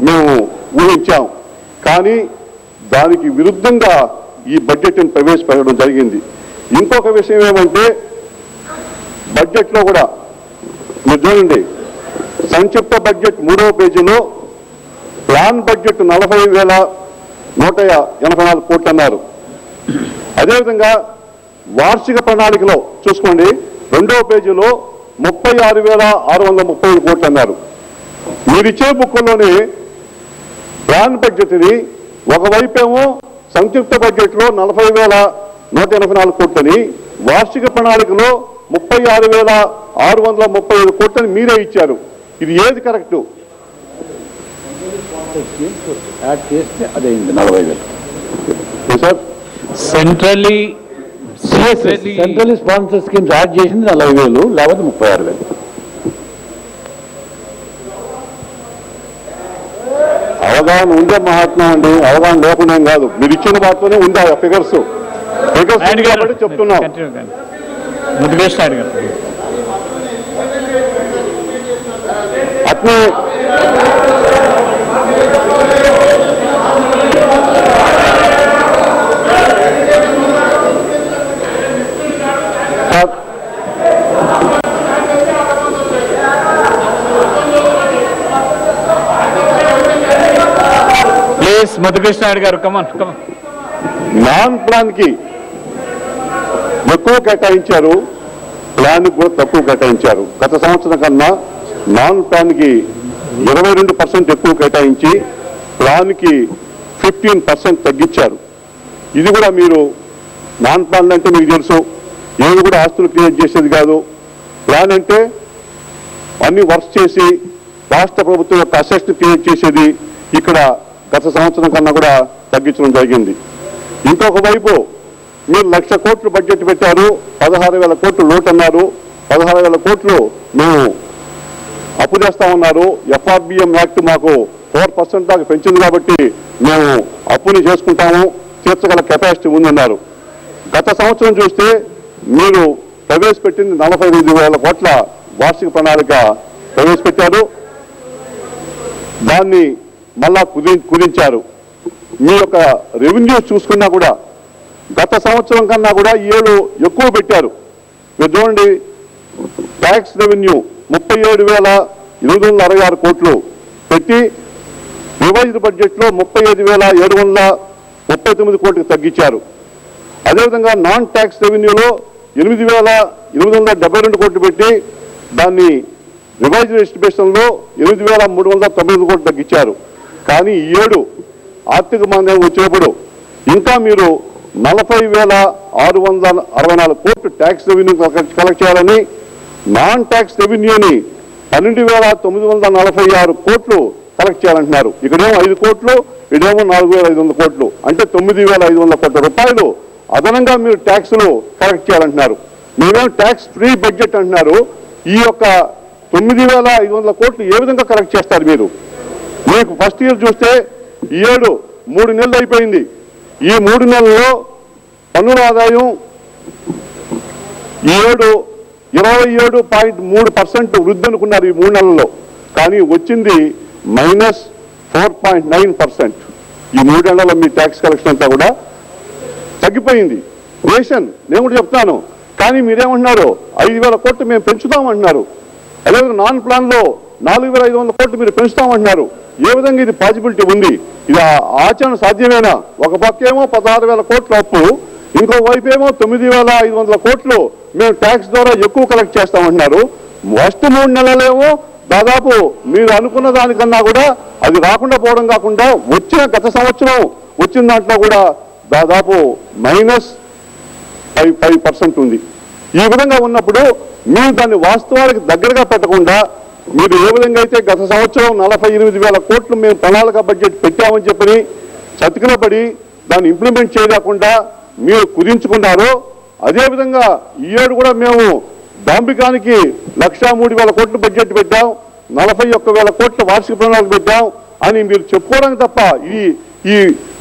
మేము ఊహించాం. కానీ దానికి విరుద్ధంగా ఈ బడ్జెట్ను ప్రవేశపెట్టడం జరిగింది. ఇంకొక విషయం ఏమంటే బడ్జెట్లో కూడా మీరు చూడండి, సంక్షిప్త బడ్జెట్ 3వ పేజీలో ప్లాన్ బడ్జెట్ 40,184 కోట్లు అన్నారు. అదేవిధంగా వార్షిక ప్రణాళికలో చూసుకోండి 2వ పేజీలో 36,635 కోట్లు అన్నారు. మీరిచ్చే బుక్కుల్లోనే ప్లాన్ బడ్జెట్ని ఒకవైపేమో సంక్షిప్త బడ్జెట్లో 40,184 కోట్లని, వార్షిక ప్రణాళికలో 36,635 కోట్లని మీరే ఇచ్చారు. ఇది ఏది కరెక్టు? యాడ్ చేస్తే అదైంది 40,000 sir. Centrally sponsor schemes add చేసింది 40,000, లేకపోతే 36,000. అవగాహన ఉండే మహాత్మా అండి, అవగాహన లేకుండా కాదు. మీరు ఇచ్చిన వాటితోనే ఉందా ఫిగర్స్ కాబట్టి చెప్తున్నాం. అట్నే మధుకృష్ణ నాయుడు గారు కమాన్. నాన్ ప్లాన్ కి ఎక్కువ కేటాయించారు, ప్లాన్ కూడా తక్కువ కేటాయించారు. గత సంవత్సరం కన్నా నాన్ ప్లాన్ కి 22% ఎక్కువ కేటాయించి ప్లాన్ కి 15% తగ్గించారు. ఇది కూడా మీరు నాన్ ప్లాన్ అంటే మీకు తెలుసు, ఏది కూడా ఆస్తులు క్రియేట్ చేసేది కాదు. ప్లాన్ అంటే అన్ని వర్క్స్ చేసి రాష్ట్ర ప్రభుత్వం యొక్క అసెట్స్ క్రియేట్ చేసేది. ఇక్కడ గత సంవత్సరం కన్నా కూడా తగ్గించడం జరిగింది. ఇంకొక వైపు మీరు 1,00,000 కోట్లు బడ్జెట్ పెట్టారు, 16,000 కోట్లు లోటు అన్నారు. 16,000 కోట్లు మేము అప్పు చేస్తామన్నారు. FRBM యాక్ట్ మాకు 4% దాకా పెంచింది కాబట్టి మేము అప్పుని చేసుకుంటాము, తీర్చగల కెపాసిటీ ఉందన్నారు. గత సంవత్సరం చూస్తే మీరు ప్రవేశపెట్టింది 45,000 కోట్ల వార్షిక ప్రణాళిక ప్రవేశపెట్టారు. దాన్ని మళ్ళా కుదించారు. మీ యొక్క రెవెన్యూ చూసుకున్నా కూడా గత సంవత్సరం కన్నా కూడా ఈ ఏడు ఎక్కువ పెట్టారు. మీరు చూడండి, ట్యాక్స్ రెవెన్యూ 37,866 కోట్లు పెట్టి రివైజ్డ్ బడ్జెట్లో 35,739 కోట్లకు తగ్గించారు. అదేవిధంగా నాన్ ట్యాక్స్ రెవెన్యూలో 8,872 కోట్లు పెట్టి దాన్ని రివైజ్డ్ ఎస్టిమేషన్లో 8,399 కోట్లు తగ్గించారు. కానీ ఈ ఏడు ఆర్థిక మాంద్యం వచ్చినప్పుడు ఇంకా మీరు 40,664 కోట్లు ట్యాక్స్ రెవెన్యూ కలెక్ట్ చేయాలని, నాన్ ట్యాక్స్ రెవెన్యూని 12,946 కోట్లు కలెక్ట్ చేయాలంటున్నారు. ఇక్కడేమో 5 కోట్లు, ఇక్కడేమో 4,500 కోట్లు, అంటే 9,500 కోట్ల రూపాయలు అదనంగా మీరు ట్యాక్స్లు కలెక్ట్ చేయాలంటున్నారు. మీరేమో ట్యాక్స్ ఫ్రీ బడ్జెట్ అంటున్నారు. ఈ యొక్క 9,500 కోట్లు ఏ విధంగా కలెక్ట్ చేస్తారు మీరు? మీకు ఫస్ట్ ఇయర్ చూస్తే ఈ ఏడు 3 నెలలు అయిపోయింది. ఈ 3 నెలల్లో పన్నుల ఆదాయం ఈ ఏడు 27.3% వృద్ధి అనుకున్నారు ఈ 3 నెలల్లో. కానీ వచ్చింది -4.9%. ఈ 3 నెలల్లో మీ ట్యాక్స్ కలెక్షన్ అంతా కూడా తగ్గిపోయింది. రేషన్ నేను కూడా చెప్తాను, కానీ మీరేమంటున్నారు 5,000 కోట్లు మేము పెంచుతామంటున్నారు. అదేవిధంగా నాన్ ప్లాన్లో 4,500 కోట్లు మీరు పెంచుతామంటున్నారు. ఏ విధంగా ఇది పాసిబిలిటీ ఉంది? ఇది ఆచరణ సాధ్యమేనా? ఒక పక్కేమో 16,000 కోట్ల అప్పు, ఇంకో వైపు ఏమో 9,500 కోట్లు మేము ట్యాక్స్ ద్వారా ఎక్కువ కలెక్ట్ చేస్తామంటున్నారు. ఫస్ట్ 3 నెలలేమో దాదాపు మీరు అనుకున్న దానికన్నా కూడా అది రాకుండా పోవడం కాకుండా గత సంవత్సరం వచ్చిన దాంట్లో కూడా దాదాపు -5% ఉంది. ఈ విధంగా ఉన్నప్పుడు మీరు దాన్ని వాస్తవానికి దగ్గరగా పెట్టకుండా మీరు ఏ విధంగా అయితే గత సంవత్సరం 48,000 కోట్లు మేము ప్రణాళిక బడ్జెట్ పెట్టామని చెప్పని చతికిలబడి దాన్ని ఇంప్లిమెంట్ చేయలేకుండా మీరు కుదించుకున్నారో, అదేవిధంగా ఈ ఏడు కూడా మేము డాంబికానికి 1,03,000 కోట్లు బడ్జెట్ పెట్టాం, 41,000 కోట్ల వార్షిక ప్రణాళిక పెట్టాం అని మీరు చెప్పుకోవడానికి తప్ప ఈ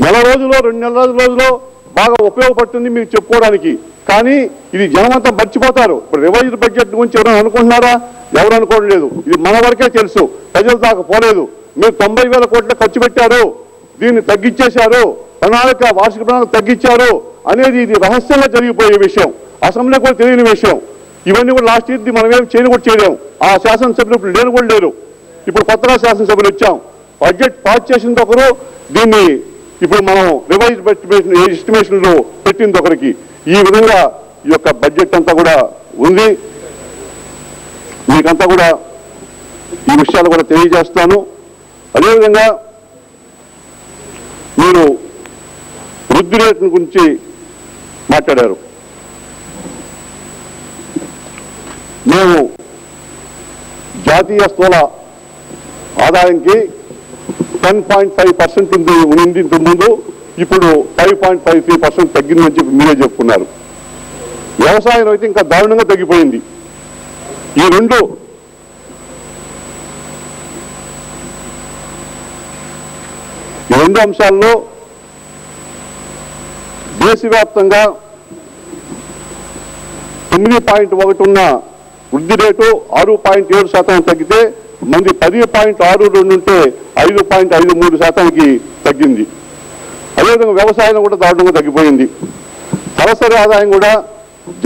నెల రోజులో 2 నెలల రోజులో బాగా ఉపయోగపడుతుంది మీకు చెప్పుకోవడానికి. కానీ ఇది జనమంతా మర్చిపోతారు. ఇప్పుడు రివైజ్డ్ బడ్జెట్ గురించి ఎవరైనా అనుకుంటున్నారా? ఎవరు అనుకోవడం లేదు. ఇది మన వరకే తెలుసు, ప్రజల దాకా పోలేదు. మీరు 90,000 కోట్ల ఖర్చు పెట్టారు, దీన్ని తగ్గించేశారు, వార్షిక ప్రణాళిక తగ్గించారు అనేది ఇది రహస్యంగా జరిగిపోయే విషయం, అసెంబ్లీ కూడా తెలియని విషయం. ఇవన్నీ కూడా లాస్ట్ ఇయర్ మనం ఏం చేయలేము. ఆ శాసనసభ్యులు ఇప్పుడు లేరు కూడా లేరు. ఇప్పుడు కొత్తగా శాసనసభ్యులు వచ్చాం. బడ్జెట్ పాస్ చేసింది ఒకరు, దీన్ని ఇప్పుడు మనం రివైజ్ ఎస్టిమేషన్లో పెట్టింది ఒకరికి. ఈ విధంగా ఈ యొక్క బడ్జెట్ అంతా కూడా ఉంది. మీకంతా కూడా ఈ విషయాలు కూడా తెలియజేస్తాను. అదేవిధంగా మీరు వృద్ధి రేటు గురించి మాట్లాడారు. మేము జాతీయ స్థూల ఆదాయానికి 10.5% ఉంది ముందు, ఇప్పుడు 5.53% తగ్గిందని చెప్పి మీరే చెప్పుకున్నారు. వ్యవసాయం అయితే ఇంకా దారుణంగా తగ్గిపోయింది. ఈ రెండు అంశాల్లో దేశవ్యాప్తంగా 9.1 ఉన్న వృద్ధి రేటు 6.7% తగ్గితే మంది 10.62 ఉంటే 5.53% తగ్గింది. అదేవిధంగా వ్యవసాయం కూడా దారుణంగా తగ్గిపోయింది. తలసరి ఆదాయం కూడా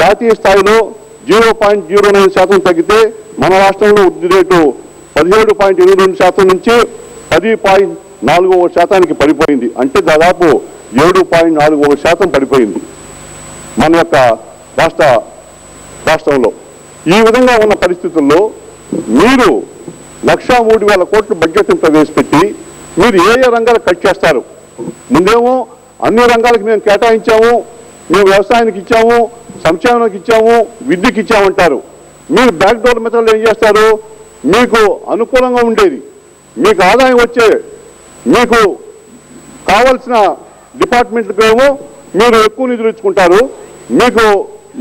జాతీయ స్థాయిలో 0.09% తగ్గితే మన రాష్ట్రంలో వృద్ధి రేటు 17.22% నుంచి 10.41% పడిపోయింది. అంటే దాదాపు 7.41% పడిపోయింది మన యొక్క రాష్ట్రంలో. ఈ విధంగా ఉన్న పరిస్థితుల్లో మీరు 1,03,000 కోట్ల బడ్జెట్ను ప్రవేశపెట్టి మీరు ఏ రంగాలకు కట్ చేస్తారు? ముందేమో అన్ని రంగాలకు మేము కేటాయించాము, మేము వ్యవసాయానికి ఇచ్చాము, సంక్షేమానికి ఇచ్చాము, విద్యకి ఇచ్చామంటారు. మీరు బ్యాక్ డోర్ మెథడ్లో ఏం చేస్తారు? మీకు అనుకూలంగా ఉండేది, మీకు ఆదాయం వచ్చే, మీకు కావలసిన డిపార్ట్మెంట్లకేమో మీరు ఎక్కువ నిధులు ఇచ్చుకుంటారు, మీకు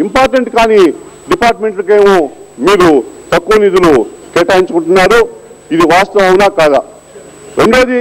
ఇంపార్టెంట్ కాని డిపార్ట్మెంట్లకేమో మీరు తక్కువ నిధులు కేటాయించుకుంటున్నారు. ఇది వాస్తవం అవునా కాదా? రెండోది,